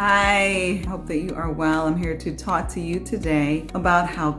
Hi, I hope that you are well. I'm here to talk to you today about how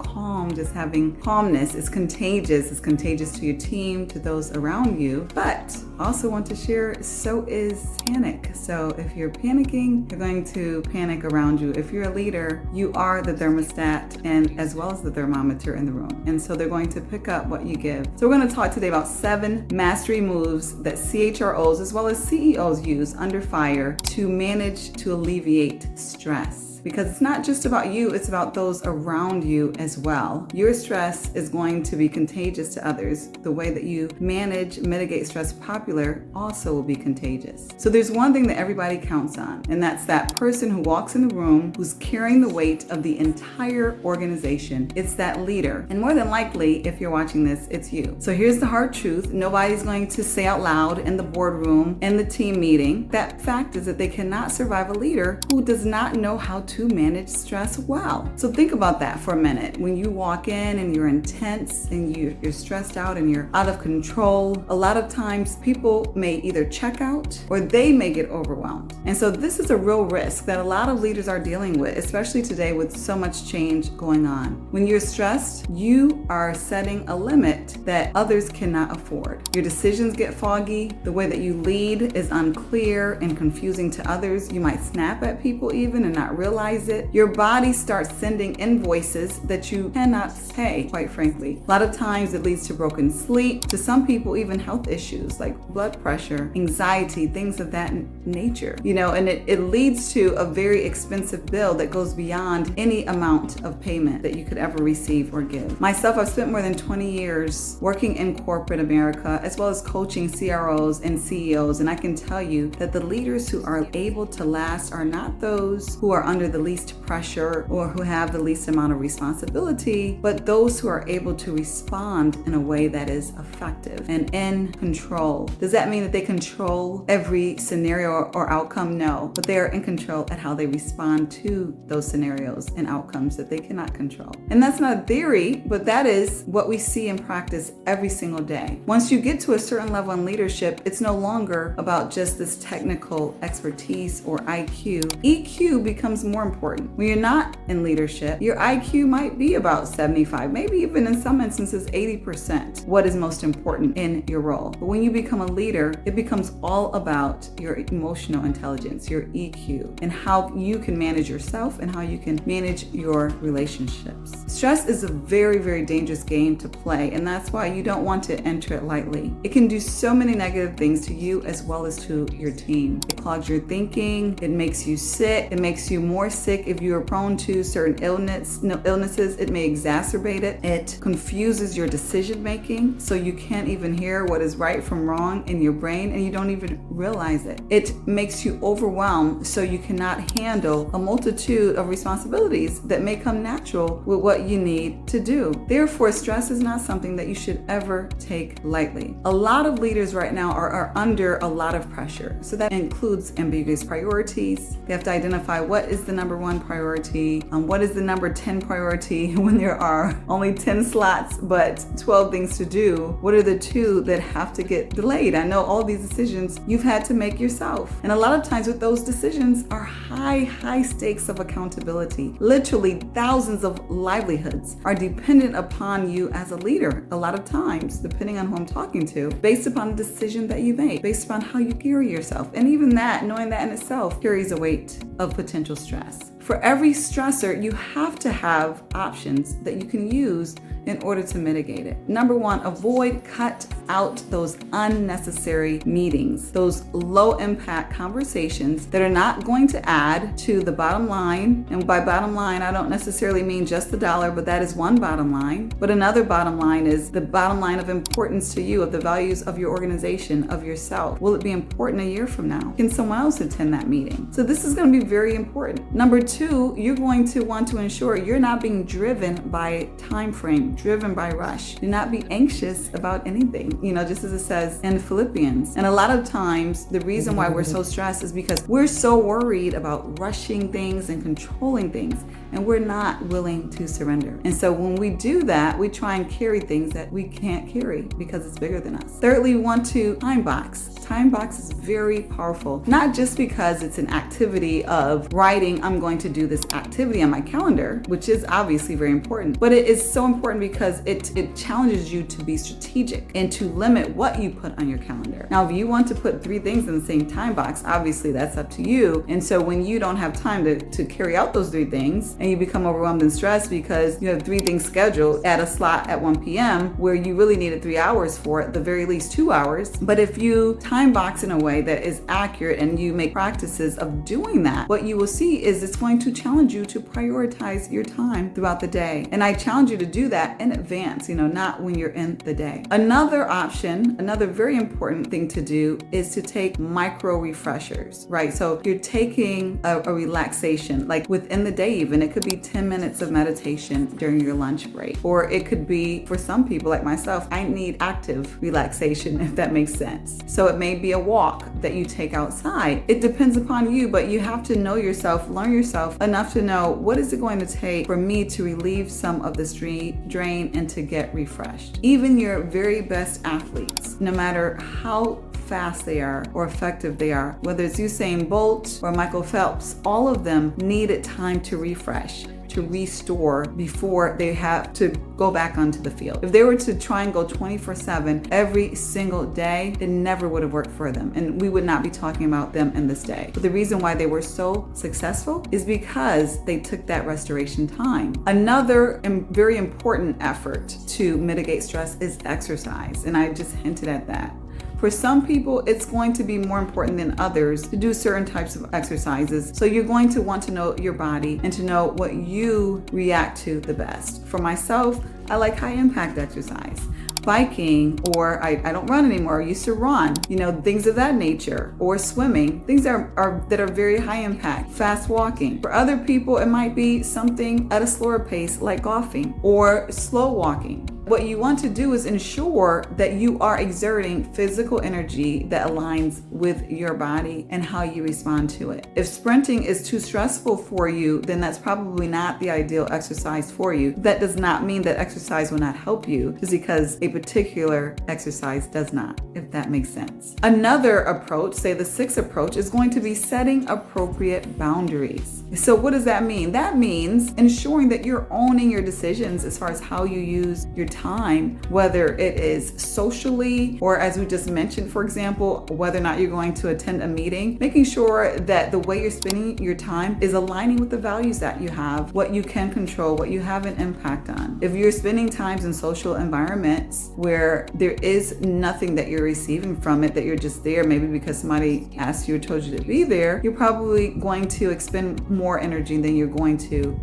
just having calmness is contagious. It's contagious to your team, to those around you, but I also want to share, so is panic. So if you're panicking, you're going to panic around you. If you're a leader, you are the thermostat and as well as the thermometer in the room. And so they're going to pick up what you give. So we're going to talk today about 7 mastery moves that CHROs as well as CEOs use under fire to manage to alleviate stress. Because it's not just about you, it's about those around you as well. Your stress is going to be contagious to others. The way that you mitigate stress popular also will be contagious. So there's one thing that everybody counts on, and that's that person who walks in the room who's carrying the weight of the entire organization. It's that leader. And more than likely, if you're watching this, it's you. So here's the hard truth. Nobody's going to say out loud in the boardroom, in the team meeting, that fact is that they cannot survive a leader who does not know how to manage stress well. So think about that for a minute. When you walk in and you're intense and you're stressed out and you're out of control, a lot of times people may either check out or they may get overwhelmed. And so this is a real risk that a lot of leaders are dealing with, especially today with so much change going on. When you're stressed, you are setting a limit that others cannot afford. Your decisions get foggy. The way that you lead is unclear and confusing to others. You might snap at people even and not realize it. Your body starts sending invoices that you cannot pay, quite frankly. A lot of times it leads to broken sleep, to some people even health issues like blood pressure, anxiety, things of that nature. And it leads to a very expensive bill that goes beyond any amount of payment that you could ever receive or give. Myself, I've spent more than 20 years working in corporate America, as well as coaching CROs and CEOs, and I can tell you that the leaders who are able to last are not those who are under the least pressure or who have the least amount of responsibility, but those who are able to respond in a way that is effective and in control. Does that mean that they control every scenario or outcome? No, but they are in control at how they respond to those scenarios and outcomes that they cannot control. And that's not a theory, but that is what we see in practice every single day. Once you get to a certain level in leadership, it's no longer about just this technical expertise or IQ. EQ becomes more important. When you're not in leadership, your IQ might be about 75, maybe even in some instances 80%. What is most important in your role? But when you become a leader, it becomes all about your emotional intelligence, your EQ, and how you can manage yourself and how you can manage your relationships. Stress is a very, very dangerous game to play, and that's why you don't want to enter it lightly. It can do so many negative things to you as well as to your team. It clogs your thinking, it makes you sick, it makes you more sick if you are prone to certain illnesses. It may exacerbate it. It confuses your decision making, so you can't even hear what is right from wrong in your brain and you don't even realize it. It makes you overwhelmed, so you cannot handle a multitude of responsibilities that may come natural with what you need to do. Therefore, stress is not something that you should ever take lightly. A lot of leaders right now are under a lot of pressure. So that includes ambiguous priorities. They have to identify what is the number 1 priority, what is the number 10 priority when there are only 10 slots but 12 things to do. What are the 2 that have to get delayed? I know all these decisions you've had to make yourself. And a lot of times with those decisions are high stakes of accountability. Literally thousands of livelihoods are dependent upon you as a leader. A lot of times, depending on who I'm talking to, based upon the decision that you make, based upon how you carry yourself. And even that, knowing that in itself carries a weight of potential stress. For every stressor, you have to have options that you can use in order to mitigate it. Number 1, cut out those unnecessary meetings, those low impact conversations that are not going to add to the bottom line. And by bottom line, I don't necessarily mean just the dollar, but that is one bottom line. But another bottom line is the bottom line of importance to you, of the values of your organization, of yourself. Will it be important a year from now? Can someone else attend that meeting? So this is going to be very important. Number 2, you're going to want to ensure you're not being driven by time frame, driven by rush. Do not be anxious about anything. just as it says in Philippians. And a lot of times, the reason why we're so stressed is because we're so worried about rushing things and controlling things, and we're not willing to surrender. And so when we do that, we try and carry things that we can't carry because it's bigger than us. Thirdly, we want to time box. Time box is very powerful, not just because it's an activity of writing, I'm going to do this activity on my calendar, which is obviously very important, but it is so important because it challenges you to be strategic and to limit what you put on your calendar. Now, if you want to put 3 things in the same time box, obviously that's up to you. And so when you don't have time to carry out those 3 things and you become overwhelmed and stressed because you have 3 things scheduled at a slot at 1 p.m. where you really needed 3 hours for it, the very least 2 hours. But if you time box in a way that is accurate and you make practices of doing that, what you will see is it's going to challenge you to prioritize your time throughout the day. And I challenge you to do that in advance, not when you're in the day. Another option, another very important thing to do is to take micro refreshers, right? So you're taking a relaxation, like within the day even. It could be 10 minutes of meditation during your lunch break. Or it could be, for some people like myself, I need active relaxation, if that makes sense. So it may be a walk that you take outside. It depends upon you, but you have to know yourself, learn yourself enough to know what is it going to take for me to relieve some of this drain and to get refreshed. Even your very best athletes, no matter how fast they are or effective they are, whether it's Usain Bolt or Michael Phelps, all of them needed time to refresh, to restore before they have to go back onto the field. If they were to try and go 24/7 every single day, it never would have worked for them, and we would not be talking about them in this day. But the reason why they were so successful is because they took that restoration time. Another very important effort to mitigate stress is exercise, and I just hinted at that. For some people, it's going to be more important than others to do certain types of exercises. So you're going to want to know your body and to know what you react to the best. For myself, I like high impact exercise. Biking, or I don't run anymore, I used to run, things of that nature, or swimming, things that are very high impact, fast walking. For other people, it might be something at a slower pace like golfing or slow walking. What you want to do is ensure that you are exerting physical energy that aligns with your body and how you respond to it. If sprinting is too stressful for you, then that's probably not the ideal exercise for you. That does not mean that exercise will not help you just because a particular exercise does not, if that makes sense. Another approach, say the 6th approach, is going to be setting appropriate boundaries. So what does that mean? That means ensuring that you're owning your decisions as far as how you use your time, whether it is socially or, as we just mentioned, for example, whether or not you're going to attend a meeting, making sure that the way you're spending your time is aligning with the values that you have, what you can control, what you have an impact on. If you're spending times in social environments where there is nothing that you're receiving from it, that you're just there maybe because somebody asked you or told you to be there, you're probably going to expend more energy than you're going to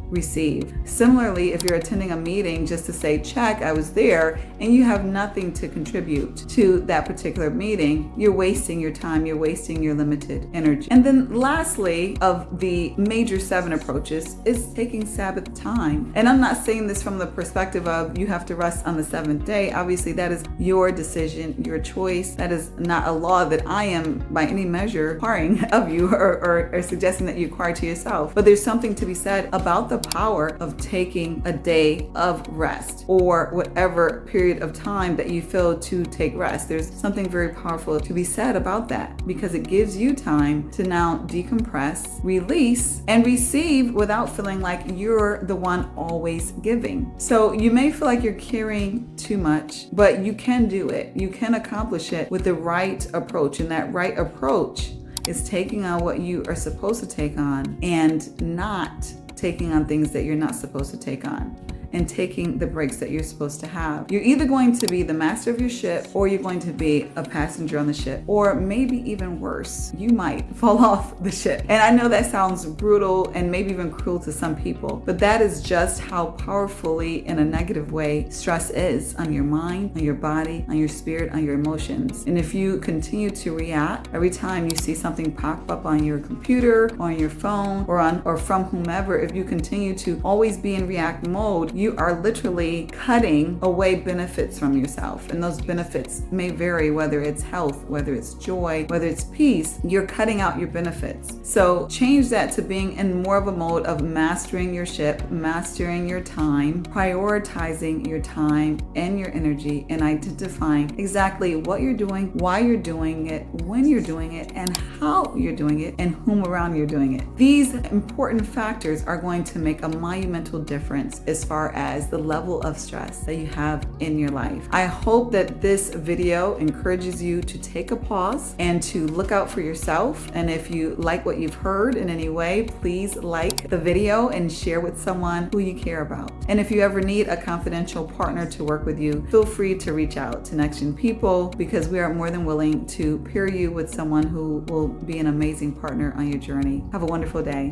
receive. Similarly, if you're attending a meeting just to say, check, I was there, and you have nothing to contribute to that particular meeting, you're wasting your time, you're wasting your limited energy. And then lastly, of the major 7 approaches is taking Sabbath time. And I'm not saying this from the perspective of you have to rest on the 7th day. Obviously, that is your decision, your choice. That is not a law that I am by any measure requiring of you or suggesting that you acquire to yourself. But there's something to be said about the power of taking a day of rest or whatever period of time that you feel to take rest. There's something very powerful to be said about that because it gives you time to now decompress, release, and receive without feeling like you're the one always giving. So you may feel like you're carrying too much, but you can do it. You can accomplish it with the right approach, and that right approach is taking on what you are supposed to take on and not taking on things that you're not supposed to take on, and taking the breaks that you're supposed to have. You're either going to be the master of your ship or you're going to be a passenger on the ship, or maybe even worse, you might fall off the ship. And I know that sounds brutal and maybe even cruel to some people, but that is just how powerfully, in a negative way, stress is on your mind, on your body, on your spirit, on your emotions. And if you continue to react every time you see something pop up on your computer or on your phone or from whomever, if you continue to always be in react mode, you are literally cutting away benefits from yourself. And those benefits may vary, whether it's health, whether it's joy, whether it's peace. You're cutting out your benefits. So change that to being in more of a mode of mastering your ship, mastering your time, prioritizing your time and your energy, and identifying exactly what you're doing, why you're doing it, when you're doing it, and how you're doing it, and whom around you're doing it. These important factors are going to make a monumental difference as far as the level of stress that you have in your life. I hope that this video encourages you to take a pause and to look out for yourself. And if you like what you've heard in any way, please like the video and share with someone who you care about. And if you ever need a confidential partner to work with you, feel free to reach out to NextGen People, because we are more than willing to pair you with someone who will be an amazing partner on your journey. Have a wonderful day.